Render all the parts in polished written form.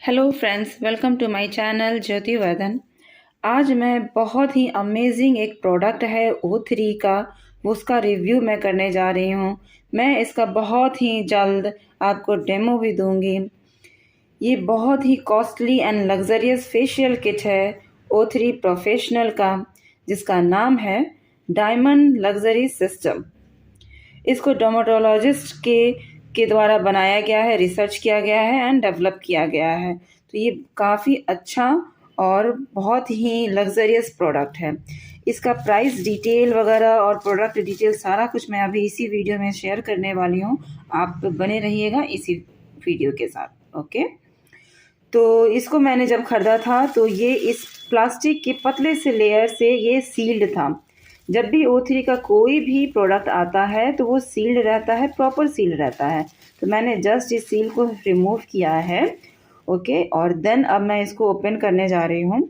Hello friends, welcome to my channel Jyoti Vardhan. आज मैं बहुत ही अमेजिंग एक प्रोडक्ट है O3 का, उसका रिव्यू मैं करने जा रही हूँ। मैं इसका बहुत ही जल्द आपको डेमो भी दूंगी। ये बहुत ही costly and luxurious facial kit है O3 प्रोफेशनल का, जिसका नाम है डायमंड लग्जरी सिस्टम। इसको डर्मेटोलॉजिस्ट के द्वारा बनाया गया है, रिसर्च किया गया है एंड डेवलप किया गया है। तो ये काफ़ी अच्छा और बहुत ही लग्जरियस प्रोडक्ट है। इसका प्राइस डिटेल वगैरह और प्रोडक्ट डिटेल सारा कुछ मैं अभी इसी वीडियो में शेयर करने वाली हूँ। आप बने रहिएगा इसी वीडियो के साथ। ओके, तो इसको मैंने जब ख़रीदा था तो ये इस प्लास्टिक के पतले से लेयर से ये सील्ड था। जब भी O3 का कोई भी प्रोडक्ट आता है तो वो सील्ड रहता है, प्रॉपर सील्ड रहता है। तो मैंने जस्ट इस सील को रिमूव किया है। ओके, और देन अब मैं इसको ओपन करने जा रही हूँ।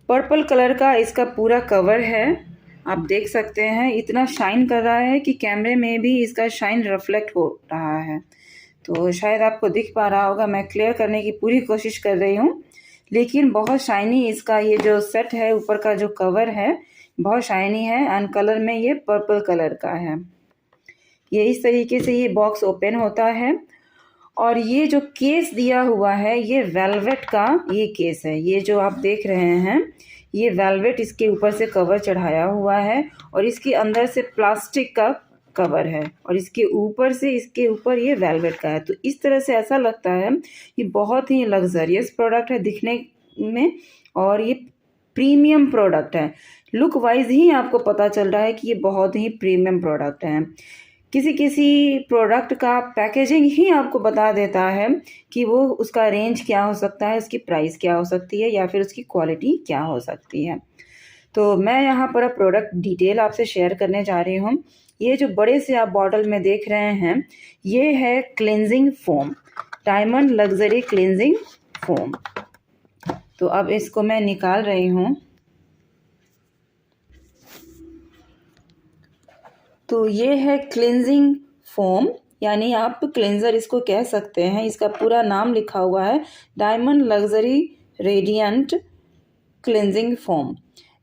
पर्पल कलर का इसका पूरा कवर है, आप देख सकते हैं। इतना शाइन कर रहा है कि कैमरे में भी इसका शाइन रिफ्लेक्ट हो रहा है। तो शायद आपको दिख पा रहा होगा, मैं क्लियर करने की पूरी कोशिश कर रही हूँ। लेकिन बहुत शाइनी इसका ये जो सेट है, ऊपर का जो कवर है बहुत शाइनी है एंड कलर में ये पर्पल कलर का है। ये इस तरीके से ये बॉक्स ओपन होता है। और ये जो केस दिया हुआ है ये वेलवेट का ये केस है। ये जो आप देख रहे हैं ये वेलवेट इसके ऊपर से कवर चढ़ाया हुआ है और इसके अंदर से प्लास्टिक का कवर है और इसके ऊपर से इसके ऊपर ये वेलवेट का है। तो इस तरह से ऐसा लगता है ये बहुत ही लग्जरियस प्रोडक्ट है दिखने में और ये प्रीमियम प्रोडक्ट है। लुक वाइज ही आपको पता चल रहा है कि ये बहुत ही प्रीमियम प्रोडक्ट है। किसी किसी प्रोडक्ट का पैकेजिंग ही आपको बता देता है कि वो उसका रेंज क्या हो सकता है, उसकी प्राइस क्या हो सकती है या फिर उसकी क्वालिटी क्या हो सकती है। तो मैं यहाँ पर अब प्रोडक्ट डिटेल आपसे शेयर करने जा रही हूँ। ये जो बड़े से आप बॉटल में देख रहे हैं ये है cleansing foam, diamond luxury cleansing foam. तो अब इसको मैं निकाल रही हूँ। तो ये है क्लेंजिंग फोम, यानी आप क्लेंजर इसको कह सकते हैं। इसका पूरा नाम लिखा हुआ है diamond luxury radiant cleansing foam.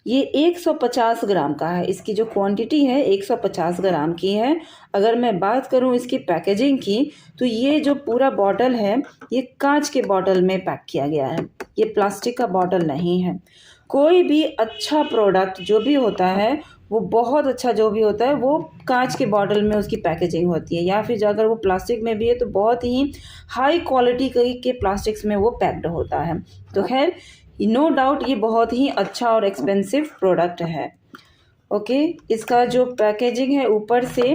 ये 150 ग्राम का है। इसकी जो क्वांटिटी है 150 ग्राम की है। अगर मैं बात करूं इसकी पैकेजिंग की तो ये जो पूरा बॉटल है ये कांच के बॉटल में पैक किया गया है, ये प्लास्टिक का बॉटल नहीं है। कोई भी अच्छा प्रोडक्ट जो भी होता है वो बहुत अच्छा जो भी होता है वो कांच के बॉटल में उसकी पैकेजिंग होती है, या फिर अगर वो प्लास्टिक में भी है तो बहुत ही हाई क्वालिटी के प्लास्टिक्स में वो पैक्ड होता है। तो खैर नो डाउट ये बहुत ही अच्छा और एक्सपेंसिव प्रोडक्ट है। ओके, इसका जो पैकेजिंग है ऊपर से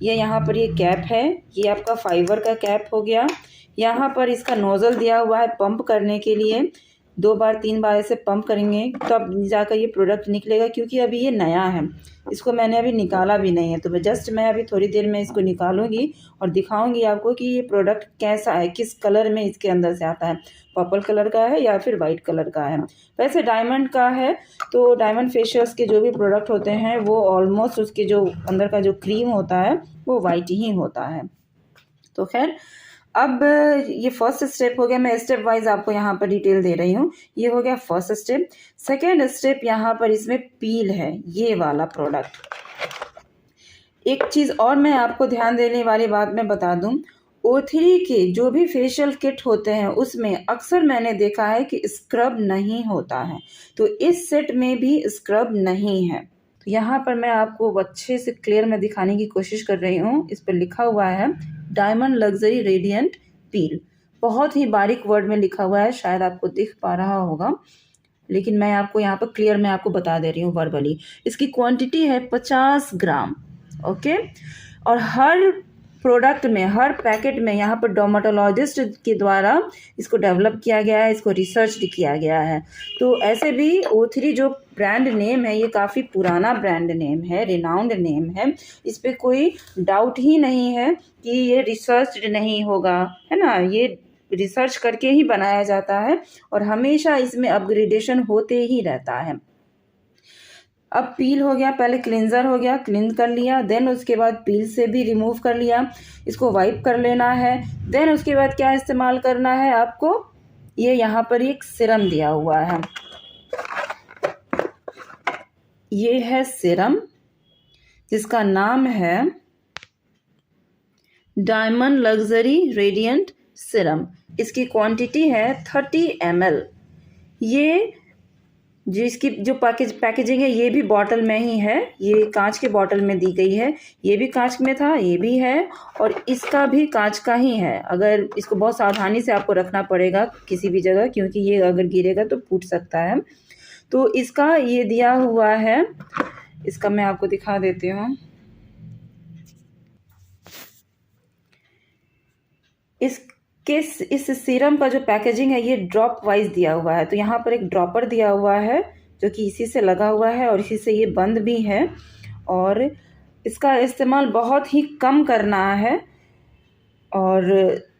ये यहाँ पर ये कैप है, ये आपका फाइबर का कैप हो गया। यहाँ पर इसका नोज़ल दिया हुआ है पंप करने के लिए। 2 बार 3 बार ऐसे पंप करेंगे तब जाकर ये प्रोडक्ट निकलेगा, क्योंकि अभी ये नया है, इसको मैंने अभी निकाला भी नहीं है। तो मैं अभी थोड़ी देर में इसको निकालूंगी और दिखाऊंगी आपको कि ये प्रोडक्ट कैसा है, किस कलर में इसके अंदर से आता है, पर्पल कलर का है या फिर वाइट कलर का है। वैसे डायमंड का है तो डायमंड फेशियल्स के जो भी प्रोडक्ट होते हैं वो ऑलमोस्ट उसके जो अंदर का जो क्रीम होता है वो वाइट ही होता है। तो खैर अब ये फर्स्ट स्टेप हो गया। मैं स्टेप वाइज आपको यहाँ पर डिटेल दे रही हूँ। ये हो गया फर्स्ट स्टेप। सेकेंड स्टेप यहाँ पर इसमें पील है, ये वाला प्रोडक्ट। एक चीज़ और मैं आपको ध्यान देने वाली बात मैं बता दूँ, O3 के जो भी फेशियल किट होते हैं उसमें अक्सर मैंने देखा है कि स्क्रब नहीं होता है। तो इस सेट में भी स्क्रब नहीं है। तो यहाँ पर मैं आपको अच्छे से क्लियर में दिखाने की कोशिश कर रही हूँ। इस पर लिखा हुआ है डायमंड लग्जरी रेडिएंट पील, बहुत ही बारीक वर्ड में लिखा हुआ है, शायद आपको दिख पा रहा होगा, लेकिन मैं आपको यहाँ पर क्लियर में आपको बता दे रही हूँ वर्बली। इसकी क्वांटिटी है 50 ग्राम। ओके, और हर प्रोडक्ट में, हर पैकेट में यहाँ पर डर्मेटोलॉजिस्ट के द्वारा इसको डेवलप किया गया है, इसको रिसर्च किया गया है। तो ऐसे भी O3 जो ब्रांड नेम है ये काफ़ी पुराना ब्रांड नेम है, रिनाउंड नेम है। इस पर कोई डाउट ही नहीं है कि ये रिसर्च नहीं होगा, है ना। ये रिसर्च करके ही बनाया जाता है और हमेशा इसमें अपग्रेडेशन होते ही रहता है। अब पील हो गया, पहले क्लिनज़र हो गया, क्लीन कर लिया, देन उसके बाद पील से भी रिमूव कर लिया, इसको वाइप कर लेना है। देन उसके बाद क्या इस्तेमाल करना है आपको, ये यहाँ पर एक सिरम दिया हुआ है, ये है सिरम जिसका नाम है डायमंड लग्जरी रेडिएंट सिरम। इसकी क्वांटिटी है 30 ml। ये जिसकी जो पैकेजिंग है ये भी बॉटल में ही है, ये कांच के बॉटल में दी गई है, ये भी कांच में था, ये भी है और इसका भी कांच का ही है। अगर इसको बहुत सावधानी से आपको रखना पड़ेगा किसी भी जगह, क्योंकि ये अगर गिरेगा तो फूट सकता है। तो इसका ये दिया हुआ है, इसका मैं आपको दिखा देती हूँ। इस सीरम का जो पैकेजिंग है ये ड्रॉप वाइज दिया हुआ है। तो यहाँ पर एक ड्रॉपर दिया हुआ है जो कि इसी से लगा हुआ है और इसी से ये बंद भी है, और इसका इस्तेमाल बहुत ही कम करना है और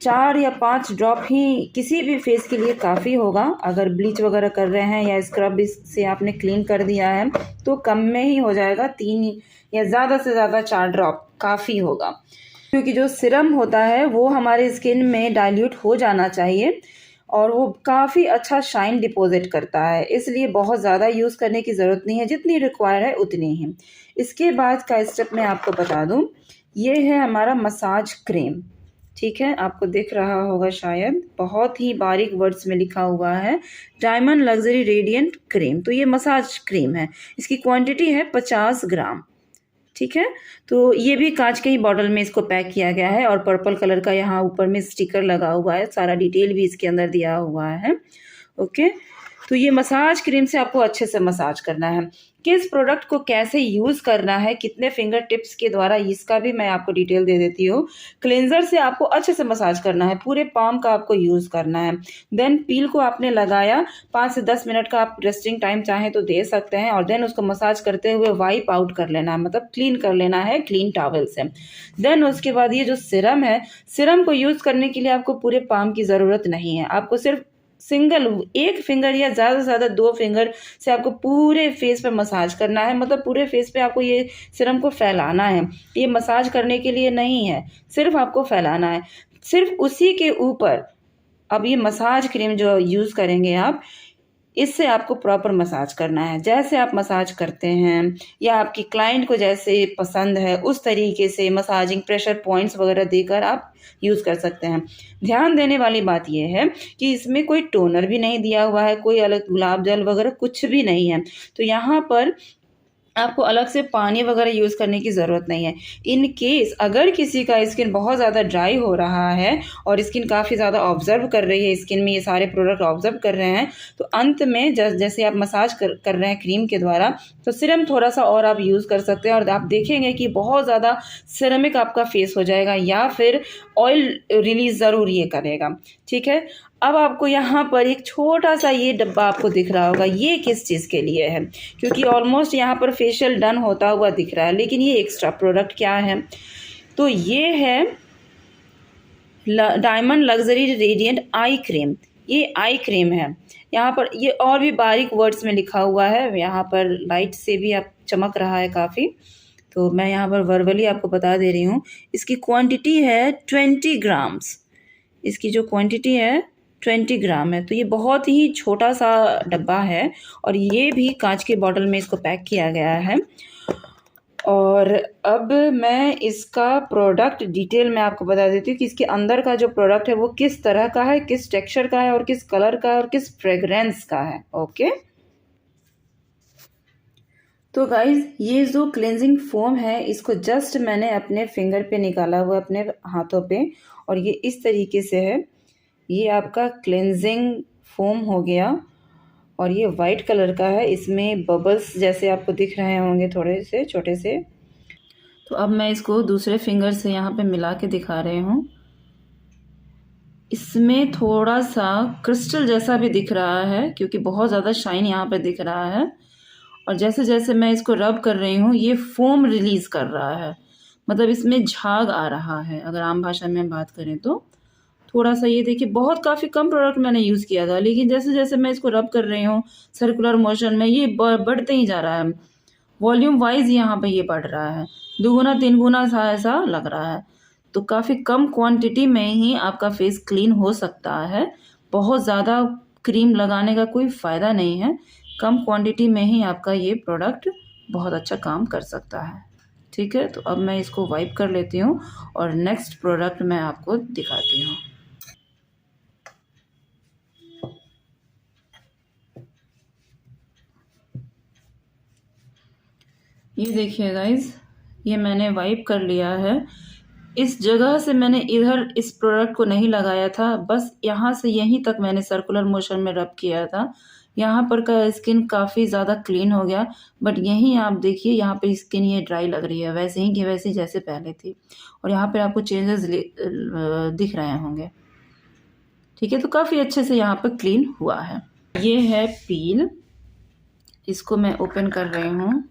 4 या 5 ड्रॉप ही किसी भी फेस के लिए काफ़ी होगा। अगर ब्लीच वगैरह कर रहे हैं या स्क्रब से आपने क्लीन कर दिया है तो कम में ही हो जाएगा, 3 या ज़्यादा से ज़्यादा 4 ड्रॉप काफ़ी होगा, क्योंकि जो सिरम होता है वो हमारे स्किन में डाइल्यूट हो जाना चाहिए और वो काफ़ी अच्छा शाइन डिपॉजिट करता है, इसलिए बहुत ज़्यादा यूज़ करने की ज़रूरत नहीं है, जितनी रिक्वायर है उतनी ही। इसके बाद का स्टेप मैं आपको बता दूं, ये है हमारा मसाज क्रीम। ठीक है, आपको दिख रहा होगा शायद, बहुत ही बारीक वर्ड्स में लिखा हुआ है डायमंड लग्जरी रेडिएंट क्रीम। तो ये मसाज क्रीम है, इसकी क्वांटिटी है 50 ग्राम। ठीक है, तो ये भी कांच के ही बॉटल में इसको पैक किया गया है और पर्पल कलर का यहाँ ऊपर में स्टिकर लगा हुआ है, सारा डिटेल भी इसके अंदर दिया हुआ है। ओके, तो ये मसाज क्रीम से आपको अच्छे से मसाज करना है। किस प्रोडक्ट को कैसे यूज़ करना है, कितने फिंगर टिप्स के द्वारा, इसका भी मैं आपको डिटेल दे देती हूँ। क्लेंजर से आपको अच्छे से मसाज करना है, पूरे पाम का आपको यूज़ करना है। देन पील को आपने लगाया, 5 से 10 मिनट का आप रेस्टिंग टाइम चाहें तो दे सकते हैं और देन उसको मसाज करते हुए वाइप आउट कर लेना है, मतलब क्लीन कर लेना है क्लीन टॉवल से। देन उसके बाद ये जो सिरम है, सिरम को यूज़ करने के लिए आपको पूरे पाम की ज़रूरत नहीं है, आपको सिर्फ सिंगल 1 फिंगर या ज़्यादा से ज़्यादा 2 फिंगर से आपको पूरे फेस पे मसाज करना है, मतलब पूरे फेस पे आपको ये सिरम को फैलाना है। ये मसाज करने के लिए नहीं है, सिर्फ आपको फैलाना है। सिर्फ उसी के ऊपर अब ये मसाज क्रीम जो यूज़ करेंगे आप, इससे आपको प्रॉपर मसाज करना है। जैसे आप मसाज करते हैं या आपकी क्लाइंट को जैसे पसंद है उस तरीके से मसाजिंग प्रेशर पॉइंट्स वगैरह देकर आप यूज़ कर सकते हैं। ध्यान देने वाली बात यह है कि इसमें कोई टोनर भी नहीं दिया हुआ है, कोई अलग गुलाब जल वगैरह कुछ भी नहीं है, तो यहाँ पर आपको अलग से पानी वगैरह यूज़ करने की ज़रूरत नहीं है। इन केस अगर किसी का स्किन बहुत ज़्यादा ड्राई हो रहा है और स्किन काफ़ी ज़्यादा ऑब्जर्व कर रही है, स्किन में ये सारे प्रोडक्ट ऑब्जर्व कर रहे हैं, तो अंत में जैसे आप मसाज कर रहे हैं क्रीम के द्वारा, तो सिरम थोड़ा सा और आप यूज़ कर सकते हैं और आप देखेंगे कि बहुत ज़्यादा सिरमिक आपका फेस हो जाएगा या फिर ऑयल रिलीज ज़रूर ये करेगा। ठीक है, अब आपको यहाँ पर एक छोटा सा ये डब्बा आपको दिख रहा होगा, ये किस चीज़ के लिए है, क्योंकि ऑलमोस्ट यहाँ पर फेशियल डन होता हुआ दिख रहा है, लेकिन ये एक्स्ट्रा प्रोडक्ट क्या है, तो ये है diamond luxury radiant eye cream. ये आई क्रीम है, यहाँ पर ये और भी बारीक वर्ड्स में लिखा हुआ है, यहाँ पर लाइट से भी आप चमक रहा है काफ़ी, तो मैं यहाँ पर वर्बली आपको बता दे रही हूँ। इसकी क्वांटिटी है 20 ग्राम्स, इसकी जो क्वांटिटी है 20 ग्राम है, तो ये बहुत ही छोटा सा डब्बा है और ये भी कांच के बॉटल में इसको पैक किया गया है। और अब मैं इसका प्रोडक्ट डिटेल में आपको बता देती हूँ कि इसके अंदर का जो प्रोडक्ट है वो किस तरह का है, किस टेक्सचर का है और किस कलर का है और किस फ्रेगरेंस का है। ओके, तो गाइज ये जो क्लेंजिंग फोम है इसको जस्ट मैंने अपने फिंगर पे निकाला हुआ, अपने हाथों पे, और ये इस तरीके से है। ये आपका क्लेंजिंग फोम हो गया और ये वाइट कलर का है, इसमें बबल्स जैसे आपको दिख रहे होंगे थोड़े से छोटे से। तो अब मैं इसको दूसरे फिंगर से यहाँ पे मिला के दिखा रही हूँ। इसमें थोड़ा सा क्रिस्टल जैसा भी दिख रहा है क्योंकि बहुत ज़्यादा शाइन यहाँ पे दिख रहा है, और जैसे जैसे मैं इसको रब कर रही हूँ ये फोम रिलीज़ कर रहा है, मतलब इसमें झाग आ रहा है अगर आम भाषा में बात करें तो। थोड़ा सा ये देखिए, बहुत काफ़ी कम प्रोडक्ट मैंने यूज़ किया था, लेकिन जैसे जैसे मैं इसको रब कर रही हूँ सर्कुलर मोशन में ये बढ़ते ही जा रहा है। वॉल्यूम वाइज यहाँ पे ये बढ़ रहा है, 2 गुना 3 गुना सा ऐसा लग रहा है। तो काफ़ी कम क्वांटिटी में ही आपका फेस क्लीन हो सकता है। बहुत ज़्यादा क्रीम लगाने का कोई फ़ायदा नहीं है, कम क्वांटिटी में ही आपका ये प्रोडक्ट बहुत अच्छा काम कर सकता है। ठीक है, तो अब मैं इसको वाइप कर लेती हूँ और नेक्स्ट प्रोडक्ट मैं आपको दिखाती हूँ। ये देखिए गाइज, ये मैंने वाइप कर लिया है। इस जगह से मैंने इधर इस प्रोडक्ट को नहीं लगाया था, बस यहाँ से यहीं तक मैंने सर्कुलर मोशन में रब किया था। यहाँ पर का स्किन काफ़ी ज़्यादा क्लीन हो गया, बट यहीं आप देखिए यहाँ पे स्किन ये ड्राई लग रही है, वैसे ही की वैसे जैसे पहले थी, और यहाँ पे आपको चेंजेस दिख रहे होंगे। ठीक है, तो काफ़ी अच्छे से यहाँ पर क्लीन हुआ है। ये है पील, इसको मैं ओपन कर रही हूँ।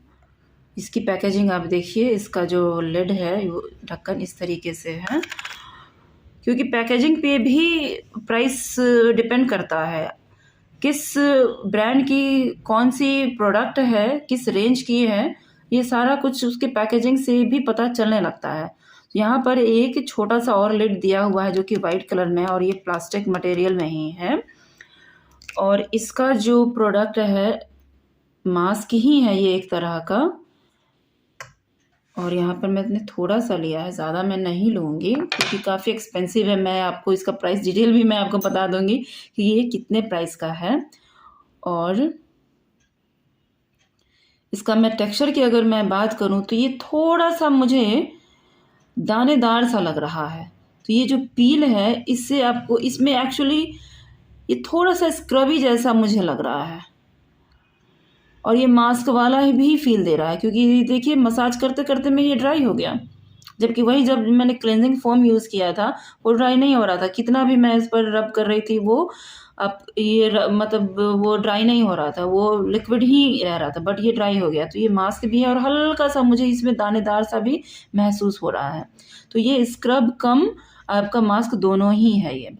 इसकी पैकेजिंग आप देखिए, इसका जो लिड है वो ढक्कन इस तरीके से है, क्योंकि पैकेजिंग पे भी प्राइस डिपेंड करता है, किस ब्रांड की कौन सी प्रोडक्ट है, किस रेंज की है, ये सारा कुछ उसके पैकेजिंग से भी पता चलने लगता है। यहाँ पर एक छोटा सा और लिड दिया हुआ है जो कि वाइट कलर में है, और ये प्लास्टिक मटेरियल में ही है, और इसका जो प्रोडक्ट है मास्क ही है ये एक तरह का। और यहाँ पर मैंने थोड़ा सा लिया है, ज़्यादा मैं नहीं लूँगी क्योंकि काफ़ी एक्सपेंसिव है। मैं आपको इसका प्राइस डिटेल भी मैं आपको बता दूँगी कि ये कितने प्राइस का है। और इसका मैं टेक्सचर की अगर मैं बात करूँ तो ये थोड़ा सा मुझे दानेदार सा लग रहा है। तो ये जो पील है इससे आपको, इसमें एक्चुअली ये थोड़ा सा स्क्रबी जैसा मुझे लग रहा है, और ये मास्क वाला ही भी फील दे रहा है, क्योंकि देखिए मसाज करते करते में ये ड्राई हो गया, जबकि वही जब मैंने क्लेंजिंग फोम यूज़ किया था वो ड्राई नहीं हो रहा था। कितना भी मैं इस पर रब कर रही थी वो अब ये मतलब वो ड्राई नहीं हो रहा था, वो लिक्विड ही रह रहा था, बट ये ड्राई हो गया। तो ये मास्क भी है और हल्का सा मुझे इसमें दानेदार सा भी महसूस हो रहा है। तो ये स्क्रब कम आपका मास्क दोनों ही है ये।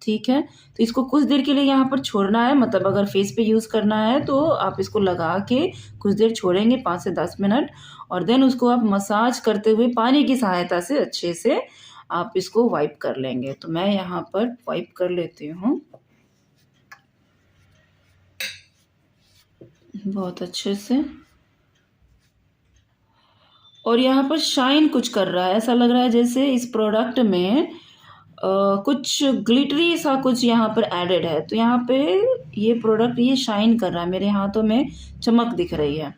ठीक है, तो इसको कुछ देर के लिए यहाँ पर छोड़ना है, मतलब अगर फेस पे यूज़ करना है तो आप इसको लगा के कुछ देर छोड़ेंगे 5 से 10 मिनट, और देन उसको आप मसाज करते हुए पानी की सहायता से अच्छे से आप इसको वाइप कर लेंगे। तो मैं यहाँ पर वाइप कर लेती हूँ बहुत अच्छे से, और यहाँ पर शाइन कुछ कर रहा है, ऐसा लग रहा है जैसे इस प्रोडक्ट में कुछ ग्लिटरी सा कुछ यहाँ पर एडेड है। तो यहाँ पे ये प्रोडक्ट ये शाइन कर रहा है, मेरे हाथों में चमक दिख रही है।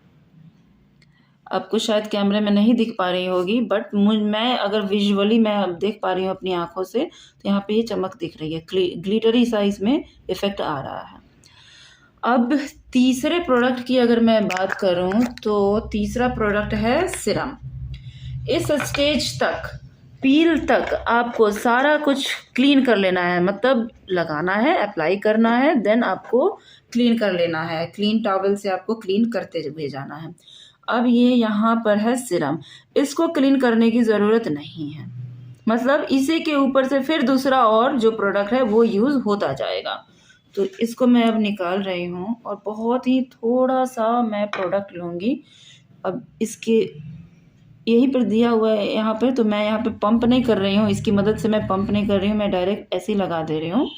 आपको शायद कैमरे में नहीं दिख पा रही होगी, बट मैं अगर विजुअली मैं अब देख पा रही हूँ अपनी आंखों से, तो यहाँ पे ये चमक दिख रही है, ग्लिटरी सा इसमें इफेक्ट आ रहा है। अब तीसरे प्रोडक्ट की अगर मैं बात करूँ तो तीसरा प्रोडक्ट है सिरम। इस स्टेज तक, पील तक आपको सारा कुछ क्लीन कर लेना है, मतलब लगाना है, अप्लाई करना है, देन आपको क्लीन कर लेना है, क्लीन टॉवल से आपको क्लीन करते हुए जाना है। अब ये यहाँ पर है सिरम, इसको क्लीन करने की ज़रूरत नहीं है, मतलब इसी के ऊपर से फिर दूसरा और जो प्रोडक्ट है वो यूज़ होता जाएगा। तो इसको मैं अब निकाल रही हूँ और बहुत ही थोड़ा सा मैं प्रोडक्ट लूँगी। अब इसके यहीं पर दिया हुआ है यहाँ पर, तो मैं यहाँ पे पंप नहीं कर रही हूँ, इसकी मदद से मैं पंप नहीं कर रही हूँ, मैं डायरेक्ट ऐसे ही लगा दे रही हूँ।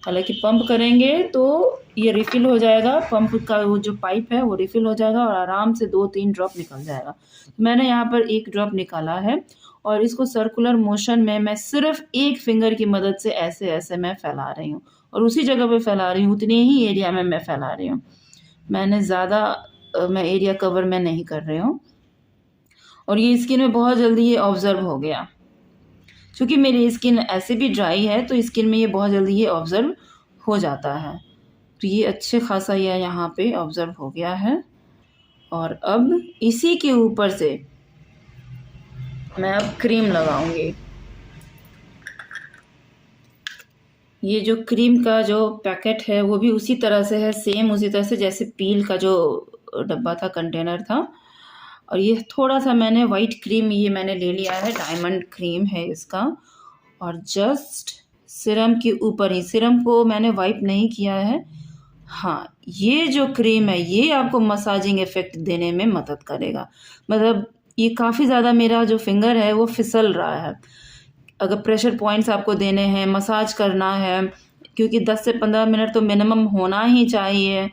हालांकि पंप करेंगे तो ये रिफ़िल हो जाएगा, पंप का वो जो पाइप है वो रिफ़िल हो जाएगा और आराम से 2-3 ड्रॉप निकल जाएगा। मैंने यहाँ पर 1 ड्रॉप निकाला है और इसको सर्कुलर मोशन में मैं सिर्फ एक फिंगर की मदद से ऐसे ऐसे मैं फैला रही हूँ, और उसी जगह पे फैला रही हूँ, उतने ही एरिया में मैं फैला रही हूँ। मैंने ज़्यादा मैं एरिया कवर में नहीं कर रही हूँ, और ये स्किन में बहुत जल्दी ये ऑब्ज़र्व हो गया। क्योंकि मेरी स्किन ऐसे भी ड्राई है तो स्किन में ये बहुत जल्दी ये ऑब्ज़र्व हो जाता है। तो ये अच्छे खासा ये यहाँ पे ऑब्ज़र्व हो गया है। और अब इसी के ऊपर से मैं अब क्रीम लगाऊंगी। ये जो क्रीम का जो पैकेट है वो भी उसी तरह से है, सेम उसी तरह से जैसे पील का जो डब्बा था, कंटेनर था। और ये थोड़ा सा मैंने वाइट क्रीम ये मैंने ले लिया है, डायमंड क्रीम है इसका, और जस्ट सिरम के ऊपर ही, सिरम को मैंने वाइप नहीं किया है, हाँ, ये जो क्रीम है ये आपको मसाजिंग इफ़ेक्ट देने में मदद करेगा। मतलब ये काफ़ी ज़्यादा मेरा जो फिंगर है वो फिसल रहा है। अगर प्रेशर पॉइंट्स आपको देने हैं, मसाज करना है, क्योंकि 10 से 15 मिनट तो मिनिमम होना ही चाहिए।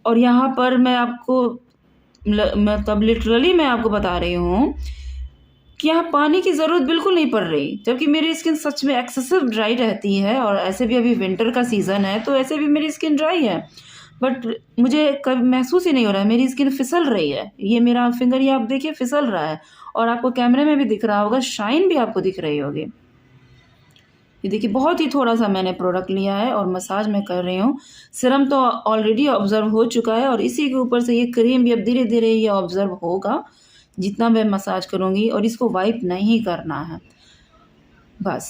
और यहाँ पर मैं आपको मतलब लिटरली मैं आपको बता रही हूँ कि यहाँ पानी की ज़रूरत बिल्कुल नहीं पड़ रही, जबकि मेरी स्किन सच में एक्सेसिव ड्राई रहती है और ऐसे भी अभी विंटर का सीज़न है तो ऐसे भी मेरी स्किन ड्राई है। बट मुझे कभी महसूस ही नहीं हो रहा है, मेरी स्किन फिसल रही है। ये मेरा फिंगर ये आप देखिए फिसल रहा है और आपको कैमरे में भी दिख रहा होगा, शाइन भी आपको दिख रही होगी। ये देखिए बहुत ही थोड़ा-सा मैंने प्रोडक्ट लिया है और मसाज मैं कर रही हूँ। सीरम तो ऑलरेडी ऑब्ज़र्व हो चुका है और इसी के ऊपर से ये क्रीम भी अब धीरे-धीरे ये ऑब्ज़र्व होगा, जितना मैं मसाज करूँगी और इसको वाइप नहीं करना है। बस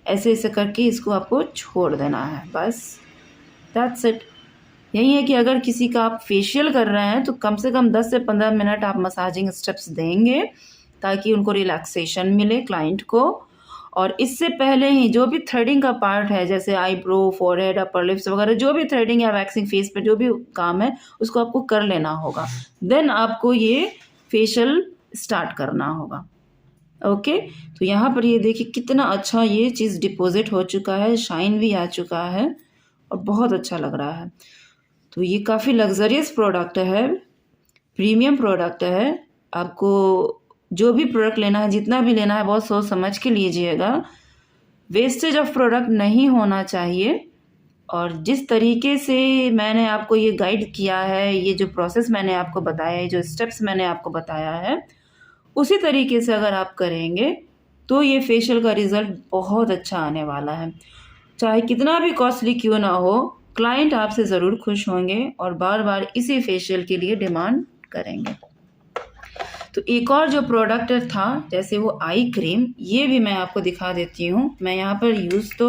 ऐसे-ऐसे करके इसको आपको छोड़ देना है, बस दैट्स इट। यही है कि अगर किसी का आप फेशियल कर रहे हैं तो कम से कम 10 से 15 मिनट आप मसाजिंग स्टेप्स देंगे ताकि उनको रिलैक्सेशन मिले क्लाइंट को। और इससे पहले ही जो भी थ्रेडिंग का पार्ट है जैसे आईब्रो, फोरहेड, अपर लिप्स वगैरह जो भी थ्रेडिंग या वैक्सिंग फेस पे जो भी काम है उसको आपको कर लेना होगा। देन आपको ये फेशियल स्टार्ट करना होगा। ओके, तो यहाँ पर ये देखिए कितना अच्छा ये चीज़ डिपॉजिट हो चुका है, शाइन भी आ चुका है और बहुत अच्छा लग रहा है। तो ये काफ़ी लग्ज़रियस प्रोडक्ट है, प्रीमियम प्रोडक्ट है। आपको जो भी प्रोडक्ट लेना है, जितना भी लेना है बहुत सोच समझ के लीजिएगा। वेस्टेज ऑफ प्रोडक्ट नहीं होना चाहिए। और जिस तरीके से मैंने आपको ये गाइड किया है, ये जो प्रोसेस मैंने आपको बताया है, जो स्टेप्स मैंने आपको बताया है, उसी तरीके से अगर आप करेंगे तो ये फेशियल का रिज़ल्ट बहुत अच्छा आने वाला है। चाहे कितना भी कॉस्टली क्यों ना हो, क्लाइंट आपसे ज़रूर खुश होंगे और बार-बार इसी फेशियल के लिए डिमांड करेंगे। तो एक और जो प्रोडक्ट था जैसे वो आई क्रीम, ये भी मैं आपको दिखा देती हूँ। मैं यहाँ पर यूज़ तो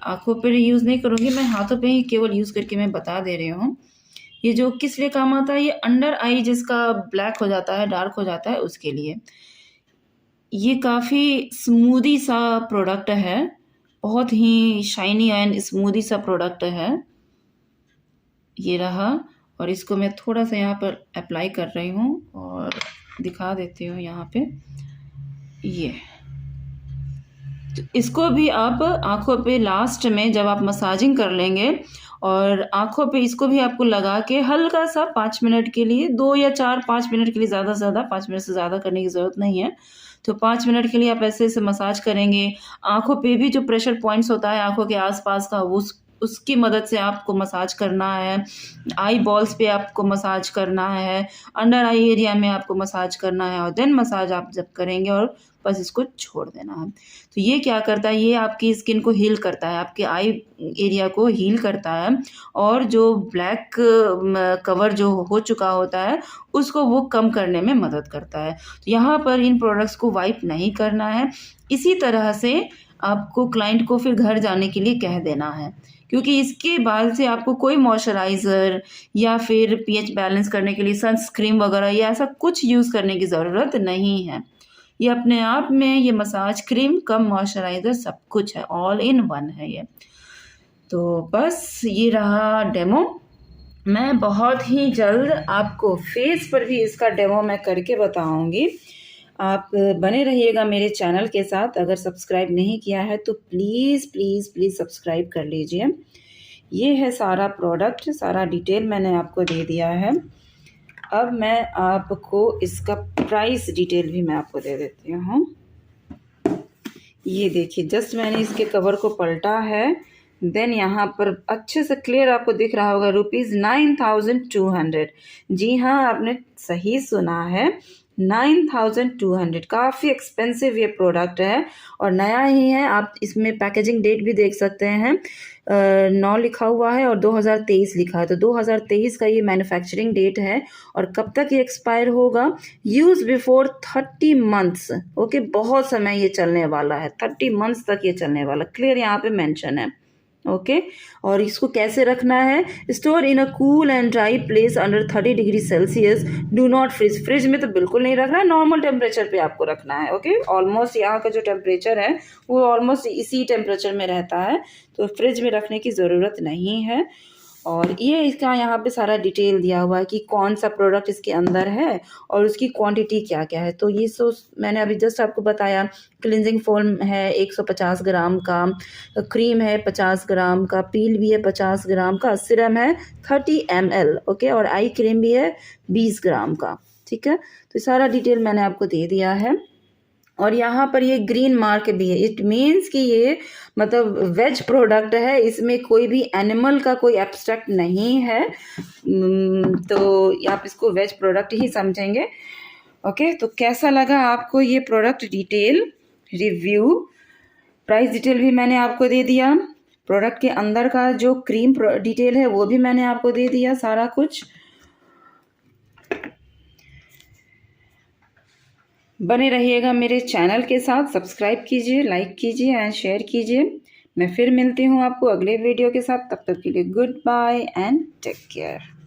आँखों पर यूज़ नहीं करूँगी, मैं हाथों पे ही केवल यूज़ करके मैं बता दे रही हूँ। ये जो किस लिए काम आता है, ये अंडर आई जिसका ब्लैक हो जाता है, डार्क हो जाता है, उसके लिए। ये काफ़ी स्मूदी सा प्रोडक्ट है, बहुत ही शाइनी एंड स्मूदी सा प्रोडक्ट है। ये रहा और इसको मैं थोड़ा-सा यहाँ पर अप्लाई कर रही हूँ और दिखा देती हूँ यहाँ पे, ये। तो इसको भी आप आँखों पे लास्ट में जब आप मसाजिंग कर लेंगे और आँखों पे इसको भी आपको लगा के हल्का-सा 5 मिनट के लिए 2 या 4 5 मिनट के लिए, ज़्यादा से ज़्यादा 5 मिनट से ज़्यादा करने की ज़रूरत नहीं है। तो 5 मिनट के लिए आप ऐसे-ऐसे मसाज करेंगे। आँखों पे भी जो प्रेशर पॉइंट्स होता है आँखों के आस-पास का, उसकी मदद से आपको मसाज करना है। आई बॉल्स पे आपको मसाज करना है, अंडर आई एरिया में आपको मसाज करना है और देन मसाज आप जब करेंगे और बस इसको छोड़ देना है। तो ये क्या करता है, ये आपकी स्किन को हील करता है, आपके आई एरिया को हील करता है और जो ब्लैक कवर जो हो चुका होता है उसको वो कम करने में मदद करता है। तो यहाँ पर इन प्रोडक्ट्स को वाइप नहीं करना है। इसी तरह से आपको क्लाइंट को फिर घर जाने के लिए कह देना है, क्योंकि इसके बाद से आपको कोई मॉइस्चराइज़र या फिर पीएच बैलेंस करने के लिए सनस्क्रीन वगैरह या ऐसा कुछ यूज़ करने की ज़रूरत नहीं है। ये अपने आप में ये मसाज क्रीम कम मॉइस्चराइज़र सब कुछ है, ऑल इन वन है ये। तो बस ये रहा डेमो। मैं बहुत ही जल्द आपको फेस पर भी इसका डेमो मैं करके बताऊँगी। आप बने रहिएगा मेरे चैनल के साथ। अगर सब्सक्राइब नहीं किया है तो प्लीज़ प्लीज़ प्लीज़ सब्सक्राइब कर लीजिए। ये है सारा प्रोडक्ट, सारा डिटेल मैंने आपको दे दिया है। अब मैं आपको इसका प्राइस डिटेल भी मैं आपको दे देती हूँ। ये देखिए, जस्ट मैंने इसके कवर को पलटा है, देन यहाँ पर अच्छे से क्लियर आपको दिख रहा होगा ₹9200। जी हाँ, आपने सही सुना है, 9200। काफ़ी एक्सपेंसिव ये प्रोडक्ट है और नया ही है। आप इसमें पैकेजिंग डेट भी देख सकते हैं, 9 लिखा हुआ है और 2023 लिखा है। तो 2023 का ये मैन्युफैक्चरिंग डेट है और कब तक ये एक्सपायर होगा, यूज़ बिफोर 30 मंथ्स। ओके, बहुत समय ये चलने वाला है, 30 मंथ्स तक ये चलने वाला, क्लियर यहाँ पे मेंशन है। ओके, और इसको कैसे रखना है, store in a cool and dry place under 30 degree Celsius, do not fridge. Fridge में तो बिल्कुल नहीं रखना है, नॉर्मल टेम्परेचर पे आपको रखना है। ओके, ऑलमोस्ट यहाँ का जो टेम्परेचर है वो ऑलमोस्ट इसी टेम्परेचर में रहता है, तो फ्रिज में रखने की ज़रूरत नहीं है। और ये इसका यहाँ पे सारा डिटेल दिया हुआ है कि कौन सा प्रोडक्ट इसके अंदर है और उसकी क्वांटिटी क्या क्या है। तो ये मैंने अभी जस्ट आपको बताया। क्लिनजिंग फोम है 150 ग्राम का, क्रीम है 50 ग्राम का, पील भी है 50 ग्राम का, सिरम है 30 ml, ओके, और आई क्रीम भी है 20 ग्राम का। ठीक है, तो सारा डिटेल मैंने आपको दे दिया है। और यहाँ पर ये ग्रीन मार्क भी है, इट मीन्स कि ये मतलब वेज प्रोडक्ट है, इसमें कोई भी एनिमल का कोई एब्स्ट्रैक्ट नहीं है। तो आप इसको वेज प्रोडक्ट ही समझेंगे। ओके, तो कैसा लगा आपको ये product detail review? Price detail भी मैंने आपको दे दिया, प्रोडक्ट के अंदर का जो क्रीम डिटेल है वो भी मैंने आपको दे दिया, सारा कुछ। बने रहिएगा मेरे चैनल के साथ, सब्सक्राइब कीजिए, लाइक कीजिए एंड शेयर कीजिए। मैं फिर मिलती हूँ आपको अगले वीडियो के साथ, तब तक के लिए goodbye and take care.